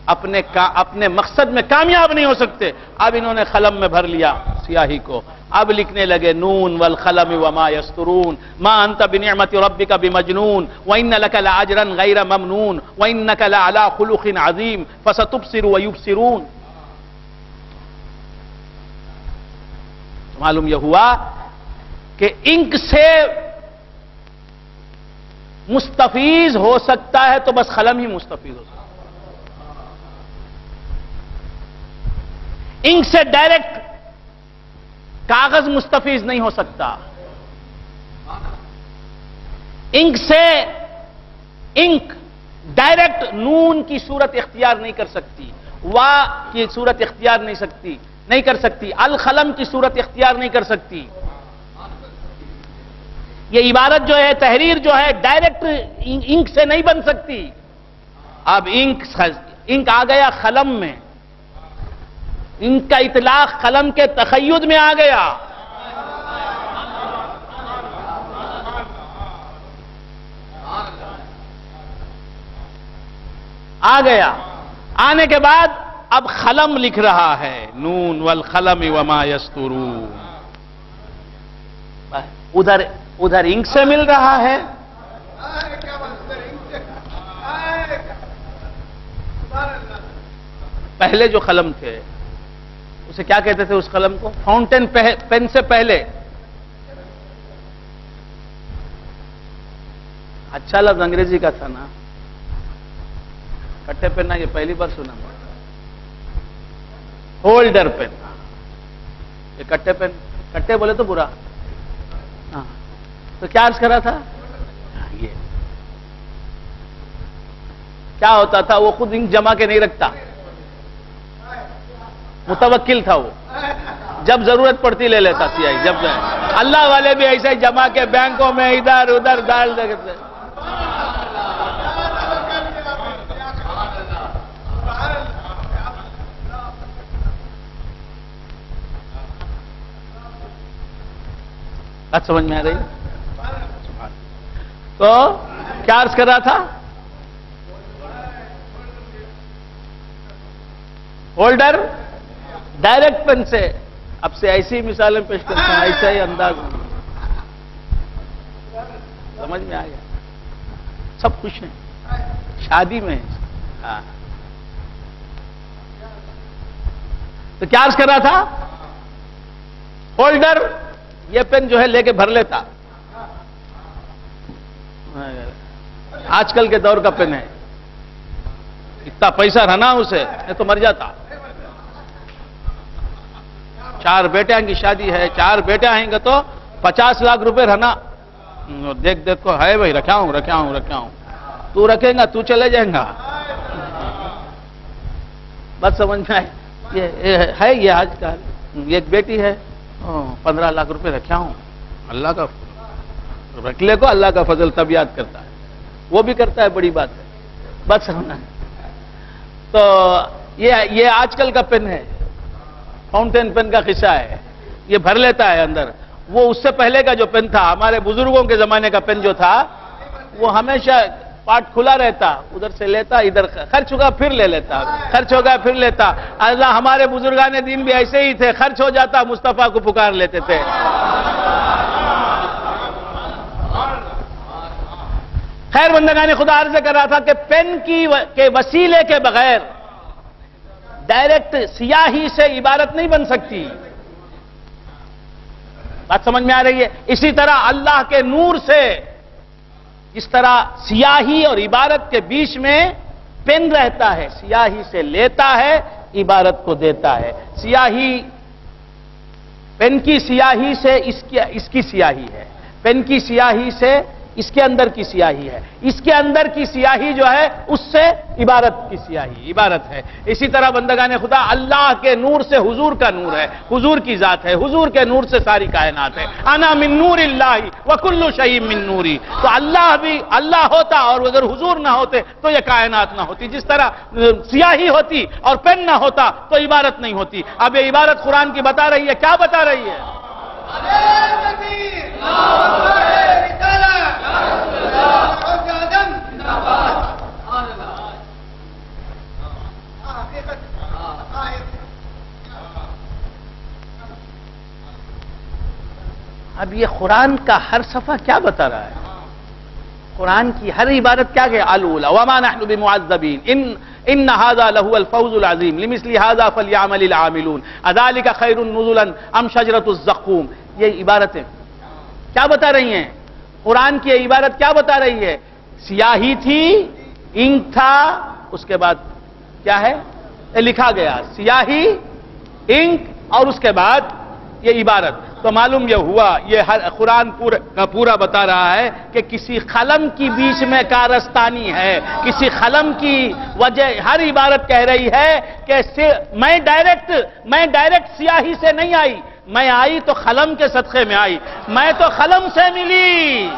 اپنے مقصد میں کامیاب نہیں ہو سکتے. اب انہوں نے قلم میں بھر لیا سیاہی کو, اب لکھنے لگے نون والقلم وما یسطرون ما انت بنعمت ربک بمجنون وان لک لاجرا غیر ممنون وانک لعلی خلق عظیم فستبصر ویبصرون. معلوم یہ ہوا کہ انک سے مستفیض ہو سکتا ہے تو بس قلم ہی مستفیض ہو سکتا ہے. انک سے ڈائریکٹ کاغذ مستفیض نہیں ہو سکتا. انک سے انک ڈائریکٹ نون کی صورت اختیار نہیں کر سکتی, وا کی صورت اختیار نہیں کر سکتی, القلم کی صورت اختیار نہیں کر سکتی. یہ عبارت جو ہے, تحریر جو ہے, ڈائریکٹ انک سے نہیں بن سکتی. اب انک آ گیا قلم میں, انک کا اطلاق قلم کے تقید میں آ گیا. آنے کے بعد اب قلم لکھ رہا ہے نون والقلم وما یسطرون. ادھر انک سے مل رہا ہے, پہلے جو قلم تھے اسے کیا کہتے تھے؟ اس قلم کو فاؤنٹین پین سے پہلے. اچھا لفظ انگریزی کا تھا نا, کٹے پین. یہ پہلی بار سنا. Holder pen. یہ کٹے پین, کٹے بولے تو برا. ہاں تو کیا عرض کرا تھا؟ یہ کیا ہوتا تھا؟ وہ خود انک جمع کے نہیں رکھتا, متوکل تھا وہ. جب ضرورت پڑتی لے لیتا سیاہی. جب اللہ والے بھی ایسے جمع کے بینکوں میں ادھر ادھر ڈال دیتے. بات سمجھ میں آ رہی؟ تو کیا عرض کر رہا تھا؟ ہولڈر ڈائریکٹ پین سے. اب سے ایسی مثالیں پیش کرتے ہیں, ایسا ہی انداز. سمجھ میں آ گیا؟ سب خوش ہیں, شادی میں. ہاں تو کیا عرض کر رہا تھا؟ ہولڈر یہ پین جو ہے لے کے بھر لیتا. آج کل کے دور کا پین ہے, اتنا پیسہ رہنا اسے تو مر جاتا. 4 بیٹیاں کی شادی ہے, 4 بیٹے آئیں گے تو 50 لاکھ روپے رہنا. دیکھ کو ہے بھائی, رکھا ہوں. تو رکھیں گا تو چلے جائیں گا. بات سمجھ میں آئے؟ یہ ہے یہ آج کل. ایک بیٹی ہے, 15 لاکھ روپے رکھا ہوں. اللہ کا رکھ لے کو اللہ کا فضل تب یاد کرتا ہے. وہ بھی کرتا ہے, بڑی بات ہے. بات سمجھنا ہے. تو یہ آج کل کا پین ہے, فاؤنٹین پین کا قصہ ہے. یہ بھر لیتا ہے اندر. وہ اس سے پہلے کا جو پین تھا, ہمارے بزرگوں کے زمانے کا پین جو تھا, وہ ہمیشہ پارٹ کھلا رہتا. ادھر سے لیتا, ادھر خرچ ہوگا پھر لے لیتا, خرچ ہوگا پھر لیتا. اللہ ہمارے بزرگان دین بھی ایسے ہی تھے, خرچ ہو جاتا مصطفیٰ کو پکار لیتے تھے. خیر بندگان خدا عرض کر رہا تھا کہ پین کے وسیلے کے بغیر ڈائریکٹ سیاہی سے عبارت نہیں بن سکتی. بات سمجھ میں آ رہی ہے؟ اسی طرح اللہ کے نور سے اس طرح سیاہی اور عبارت کے بیچ میں پین رہتا ہے، سیاہی سے لیتا ہے، عبارت کو دیتا ہے۔ سیاہی، پین کی سیاہی سے اس کی سیاہی ہے، پین کی سیاہی سے اس کے اندر کی سیاہی ہے، اس کے اندر کی سیاہی جو ہے اس سے عبارت کی سیاہی عبارت ہے۔ اسی طرح بندگان خدا، اللہ کے نور سے حضور کا نور ہے، حضور کی ذات ہے، حضور کے نور سے ساری کائنات ہے۔ انا من نور اللہ وکل شیء من نوری۔ تو اللہ بھی اللہ ہوتا اور اگر حضور نہ ہوتے تو یہ کائنات نہ ہوتی۔ جس طرح سیاہی ہوتی اور پین نہ ہوتا تو عبارت نہیں ہوتی۔ اب یہ عبارت قرآن کی بتا رہی ہے، کیا بتا رہی ہے؟ اب یہ قرآن کا ہر صفحہ کیا بتا رہا ہے؟ قرآن کی ہر عبارت کیا کہ الاولی وما نحن بمعذبین ان هذا له الفوز العظیم لمثل هذا فليعمل العاملون اذلك خیر نزلا ام شجرۃ الزقوم۔ یہ عبارتیں کیا بتا رہی ہیں؟ قرآن کی عبارت کیا بتا رہی ہے؟ سیاہی تھی، انک تھا، اس کے بعد کیا ہے؟ لکھا گیا سیاہی، انک، اور اس کے بعد یہ عبارت۔ تو معلوم یہ ہوا، یہ قرآن پورا بتا رہا ہے کہ کسی قلم کی بیچ میں کارستانی ہے، کسی قلم کی وجہ ہر عبارت کہہ رہی ہے کہ میں ڈائریکٹ سیاہی سے نہیں آئی، میں آئی تو قلم کے صدقے میں آئی، میں تو قلم سے ملی،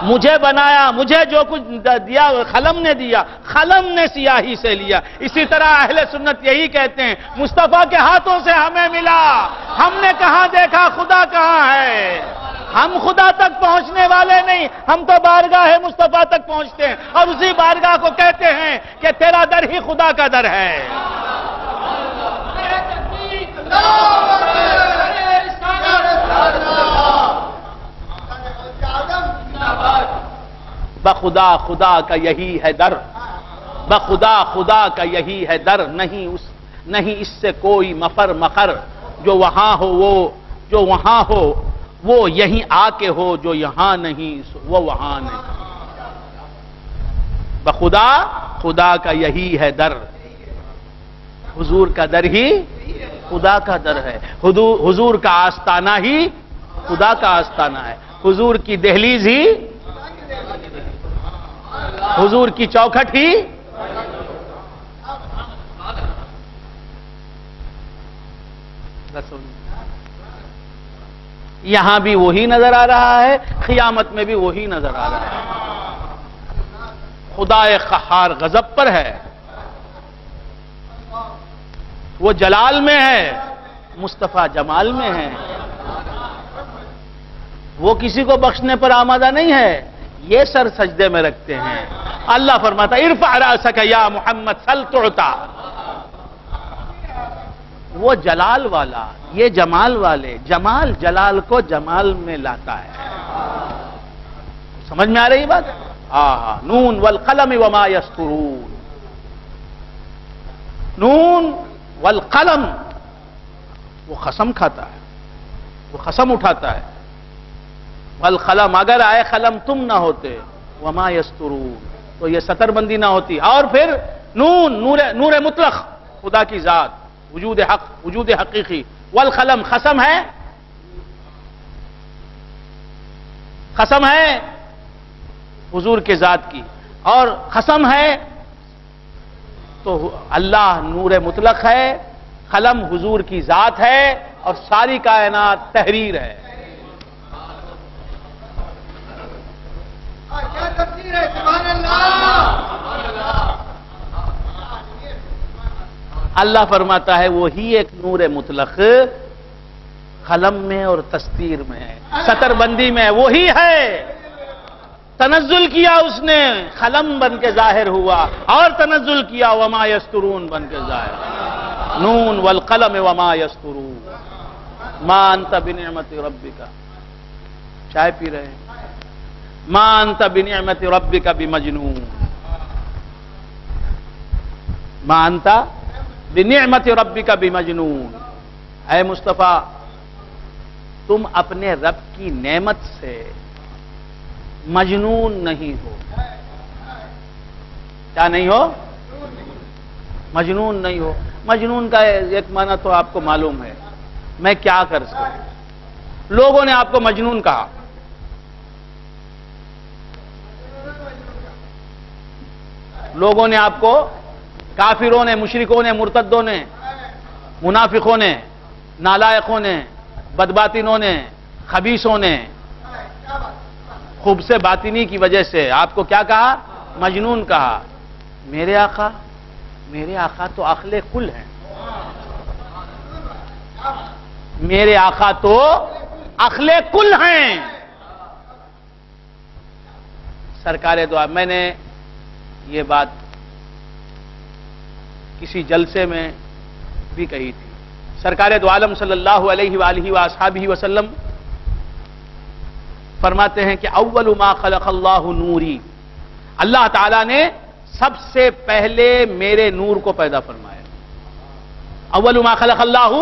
مجھے بنایا، مجھے جو کچھ دیا قلم نے دیا، قلم نے سیاہی سے لیا۔ اسی طرح اہل سنت یہی کہتے ہیں، مصطفیٰ کے ہاتھوں سے ہمیں ملا، ہم نے کہاں دیکھا خدا کہاں ہے؟ ہم خدا تک پہنچنے والے نہیں، ہم تو بارگاہ مصطفیٰ تک پہنچتے ہیں، اور اسی بارگاہ کو کہتے ہیں کہ تیرا در ہی خدا کا در ہے۔ بخدا خدا کا یہی ہے در، بخدا خدا کا یہی ہے در، نہیں اس سے کوئی مفر مخر، جو وہاں ہو وہ یہیں آ کے ہو، جو یہاں نہیں وہ وہاں نہیں۔ بخدا خدا کا یہی ہے در، حضور کا در ہی خدا کا در ہے، حضور کا آستانہ ہی خدا کا آستانہ ہے، حضور کی دہلیز ہی، حضور کی چوکھٹ ہی، یہاں بھی وہی نظر آ رہا ہے، قیامت میں بھی وہی نظر آ رہا ہے۔ خدا قہار غضب پر ہے، وہ جلال میں ہے، مصطفیٰ جمال میں ہے، وہ کسی کو بخشنے پر آمادہ نہیں ہے، یہ سر سجدے میں رکھتے ہیں۔ اللہ فرماتا ارفع رأسک یا محمد سل تعطا۔ وہ جلال والا، یہ جمال والے، جمال جلال کو جمال میں لاتا ہے۔ سمجھ میں آ رہی بات؟ نون والقلم وما یسطرون، نون والقلم، وہ قسم کھاتا ہے، وہ قسم اٹھاتا ہے، والقلم، اگر آئے قلم تم نہ ہوتے، وما یسطرون، تو یہ سطر بندی نہ ہوتی۔ اور پھر نون، نور مطلق، خدا کی ذات، وجود حق، وجود حقیقی، والقلم، قسم ہے، قسم ہے حضور کے ذات کی، اور قسم ہے تو اللہ نور مطلق ہے، قلم حضور کی ذات ہے، اور ساری کائنات تحریر ہے۔ کیا تفسیر ہے؟ سبحان اللہ۔ اللہ فرماتا ہے وہی ایک نور مطلق قلم میں اور تسطیر میں ہے، سطر بندی میں وہی ہے۔ تنزل کیا اس نے، قلم بن کے ظاہر ہوا، اور تنزل کیا وما یسطرون بن کے ظاہر، نون والقلم وما یسطرون، ما انت بنعمت ربک، چائے پی رہے ہیں، ما انت بنعمت ربک بمجنون، ما انت بنعمت ربک بمجنون۔ اے مصطفیٰ، تم اپنے رب کی نعمت سے مجنون نہیں ہو، کیا نہیں ہو؟ مجنون نہیں ہو۔ مجنون کا ایک معنی تو آپ کو معلوم ہے، میں کیا کر سکتا ہوں۔ لوگوں نے آپ کو مجنون کہا، لوگوں نے آپ کو، کافروں نے، مشرکوں نے، مرتدوں نے، منافقوں نے، نالائقوں نے، بدباطنوں نے، خبیثوں نے خوب سے باطنی کی وجہ سے آپ کو کیا کہا؟ مجنون کہا۔ میرے آقا تو عقل کل ہیں، میرے آقا تو عقل کل ہیں۔ سرکار دو عالم، میں نے یہ بات کسی جلسے میں بھی کہی تھی۔ سرکار دو عالم صلی اللہ علیہ وآلہ وآصحابہ وسلم فرماتے ہیں کہ اول ما خلق اللہ نوری، اللہ تعالیٰ نے سب سے پہلے میرے نور کو پیدا فرمایا۔ اول ما خلق اللہ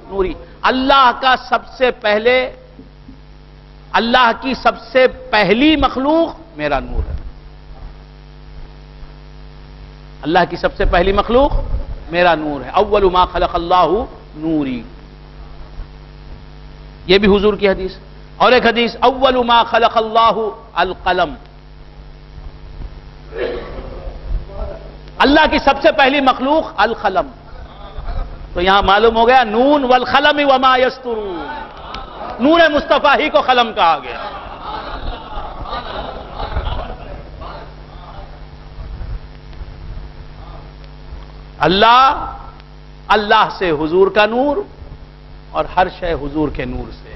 نوری، اللہ کا سب سے پہلے، اللہ کی سب سے پہلی مخلوق میرا نور ہے۔ اللہ کی سب سے پہلی مخلوق میرا نور ہے۔ اول ما خلق اللہ نوری، یہ بھی حضور کی حدیث۔ اور ایک حدیث، اول ما خلق اللہ القلم، اللہ کی سب سے پہلی مخلوق القلم۔ تو یہاں معلوم ہو گیا نون والقلم وما یسطرون، نور مصطفیٰ ہی کو قلم کہا گیا۔ اللہ سے حضور کا نور، اور ہر شے حضور کے نور سے۔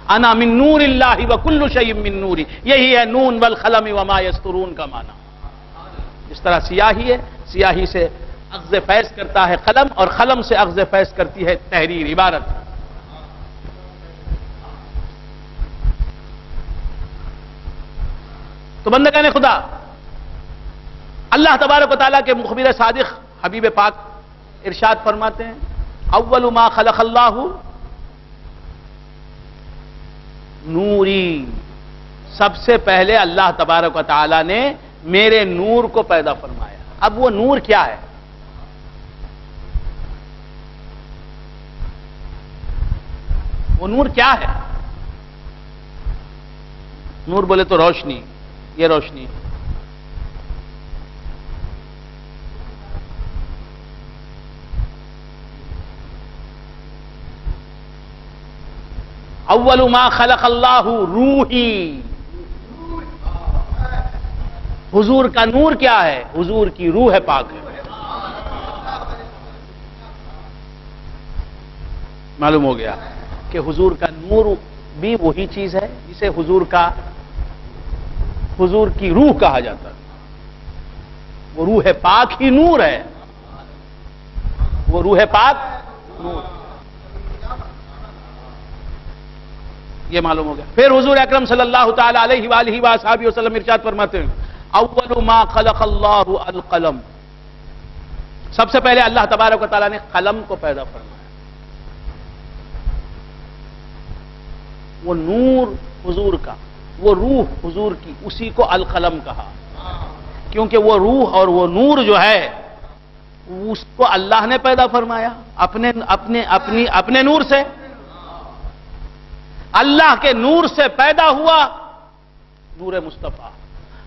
انا من نور اللہ وکل شیء من نوری، یہی ہے نون والقلم وما یسطرون کا معنی۔ جس طرح سیاہی ہے، سیاہی سے اخذ فیض کرتا ہے قلم، اور قلم سے اخذ فیض کرتی ہے تحریر، عبارت۔ تو بندگان خدا، اللہ تبارک و تعالیٰ کے مخبر صادق حبیب پاک ارشاد فرماتے ہیں، اول ما خلق اللہ نوری، سب سے پہلے اللہ تبارک و تعالیٰ نے میرے نور کو پیدا فرمایا۔ اب وہ نور کیا ہے؟ وہ نور کیا ہے؟ نور بولے تو روشنی، یہ روشنی۔ اول ما خلق اللہ روحی، حضور کا نور کیا ہے؟ حضور کی روح پاک ہے۔ معلوم ہو گیا کہ حضور کا نور بھی وہی چیز ہے جسے حضور کی روح کہا جاتا ہے۔ وہ روح پاک ہی نور ہے، وہ روح پاک نور۔ یہ معلوم ہو گیا۔ پھر حضور اکرم صلی اللہ تعالی علیہ وآلہ وآصحابہ وسلم ارشاد فرماتے ہیں، اول ما خلق اللہ القلم، سب سے پہلے اللہ تبارک و تعالیٰ نے قلم کو پیدا فرمایا۔ وہ نور حضور کا، وہ روح حضور کی، اسی کو القلم کہا، کیونکہ وہ روح اور وہ نور جو ہے اس کو اللہ نے پیدا فرمایا اپنے نور سے۔ اللہ کے نور سے پیدا ہوا نور مصطفیٰ،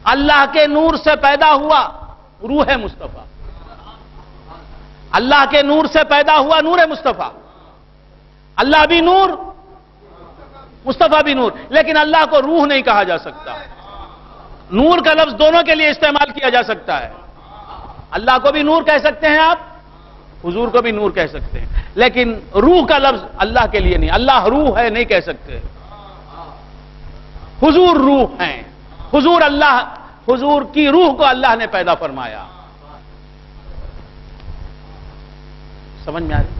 اللہ کے نور سے پیدا ہوا روح مصطفیٰ، اللہ کے نور سے پیدا ہوا نور مصطفیٰ۔ اللہ بھی نور، مصطفیٰ بھی نور، لیکن اللہ کو روح نہیں کہا جا سکتا۔ نور کا لفظ دونوں کے لیے استعمال کیا جا سکتا ہے۔ اللہ کو بھی نور کہہ سکتے ہیں آپ، حضور کو بھی نور کہہ سکتے ہیں، لیکن روح کا لفظ اللہ کے لیے نہیں۔ اللہ روح ہے نہیں کہہ سکتے، حضور روح ہیں۔ حضور کی روح کو اللہ نے پیدا فرمایا۔ سمجھ میں آ رہی؟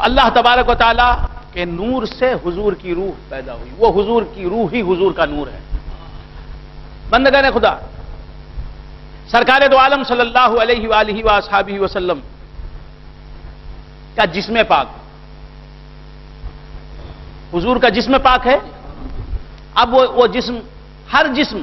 اللہ تبارک و تعالیٰ کے نور سے حضور کی روح پیدا ہوئی، وہ حضور کی روح ہی حضور کا نور ہے۔ بندگان خدا، سرکار دو عالم صلی اللہ علیہ وآلہ وآصحابہ وسلم کا جسم پاک، حضور کا جسم پاک ہے۔ اب وہ جسم، ہر جسم